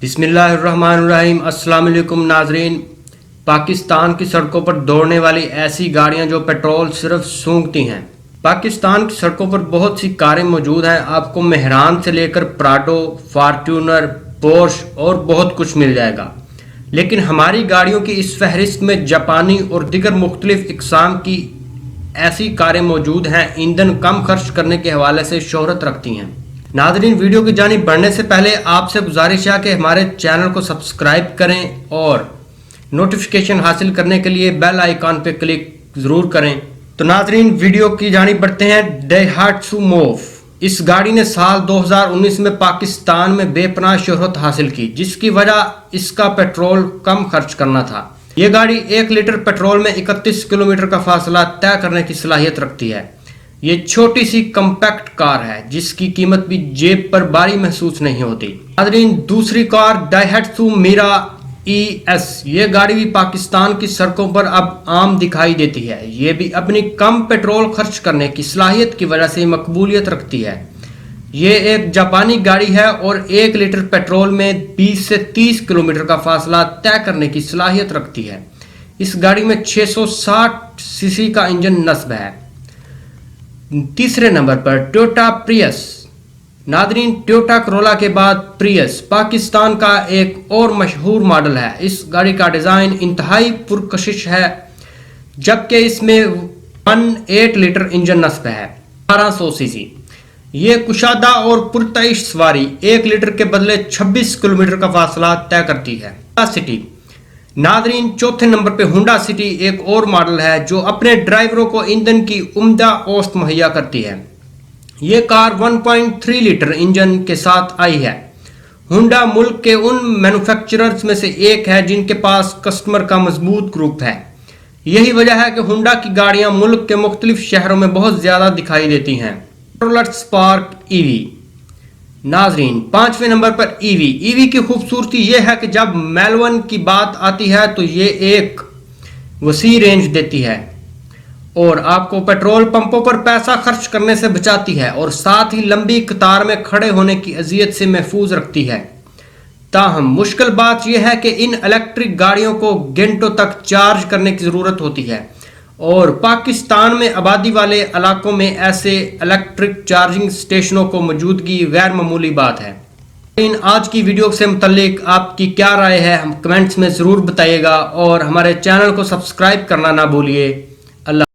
بسم اللہ الرحمن الرحیم۔ السلام علیکم ناظرین۔ پاکستان کی سڑکوں پر دوڑنے والی ایسی گاڑیاں جو پیٹرول صرف سونگتی ہیں۔ پاکستان کی سڑکوں پر بہت سی کاریں موجود ہیں۔ آپ کو مہران سے لے کر پراڈو، فارچونر، پورش اور بہت کچھ مل جائے گا، لیکن ہماری گاڑیوں کی اس فہرست میں جاپانی اور دیگر مختلف اقسام کی ایسی کاریں موجود ہیں ایندھن کم خرچ کرنے کے حوالے سے شہرت رکھتی ہیں۔ ناظرین، ویڈیو کی جانب بڑھنے سے پہلے آپ سے گزارش ہے کہ ہمارے چینل کو سبسکرائب کریں اور نوٹیفیکیشن حاصل کرنے کے لیے بیل آئیکن پہ کلک ضرور کریں۔ تو ناظرین، ویڈیو کی جانب بڑھتے ہیں۔ دائہاتسو موو اس گاڑی نے سال 2019 میں پاکستان میں بے پناہ شہرت حاصل کی، جس کی وجہ اس کا پیٹرول کم خرچ کرنا تھا۔ یہ گاڑی 1 لیٹر پیٹرول میں 31 کلومیٹر کا فاصلہ طے کرنے کی صلاحیت رکھتی ہے۔ یہ چھوٹی سی کمپیکٹ کار ہے جس کی قیمت بھی جیب پر باری محسوس نہیں ہوتی۔ ناظرین، دوسری کار دائہاتسو میرا ES، یہ گاڑی بھی پاکستان کی سڑکوں پر اب عام دکھائی دیتی ہے۔ یہ بھی اپنی کم پیٹرول خرچ کرنے کی صلاحیت کی وجہ سے مقبولیت رکھتی ہے۔ یہ ایک جاپانی گاڑی ہے اور 1 لیٹر پیٹرول میں 20 سے 30 کلومیٹر کا فاصلہ طے کرنے کی صلاحیت رکھتی ہے۔ اس گاڑی میں 660 سی سی کا انجن نصب ہے۔ تیسرے نمبر پر ٹویوٹا پریس۔ ناظرین، ٹویوٹا کرولا کے بعد پریس پاکستان کا ایک اور مشہور ماڈل ہے۔ اس گاڑی کا ڈیزائن انتہائی پرکشش ہے، جبکہ اس میں 1.8 لیٹر انجن نصب ہے، 1200 سی سی۔ یہ کشادہ اور پرتعیش سواری 1 لیٹر کے بدلے 26 کلومیٹر کا فاصلہ طے کرتی ہے۔ Honda city. ناظرین، چوتھے نمبر پہ ہونڈا سٹی ایک اور ماڈل ہے جو اپنے ڈرائیوروں کو ایندھن کی عمدہ اوسط مہیا کرتی ہے۔ یہ کار 1.3 لیٹر انجن کے ساتھ آئی ہے۔ ہونڈا ملک کے ان مینوفیکچررز میں سے ایک ہے جن کے پاس کسٹمر کا مضبوط گروپ ہے۔ یہی وجہ ہے کہ ہونڈا کی گاڑیاں ملک کے مختلف شہروں میں بہت زیادہ دکھائی دیتی ہیں۔ چیورلیٹ اسپارک EV۔ ناظرین، 5ویں نمبر پر EV کی خوبصورتی یہ ہے کہ جب میلون کی بات آتی ہے تو یہ ایک وسیع رینج دیتی ہے اور آپ کو پیٹرول پمپوں پر پیسہ خرچ کرنے سے بچاتی ہے، اور ساتھ ہی لمبی قطار میں کھڑے ہونے کی اذیت سے محفوظ رکھتی ہے۔ تاہم مشکل بات یہ ہے کہ ان الیکٹرک گاڑیوں کو گھنٹوں تک چارج کرنے کی ضرورت ہوتی ہے، اور پاکستان میں آبادی والے علاقوں میں ایسے الیکٹرک چارجنگ سٹیشنوں کو موجودگی غیر معمولی بات ہے۔ آج کی ویڈیو سے متعلق آپ کی کیا رائے ہے، ہم کمنٹس میں ضرور بتائیے گا، اور ہمارے چینل کو سبسکرائب کرنا نہ بھولیے۔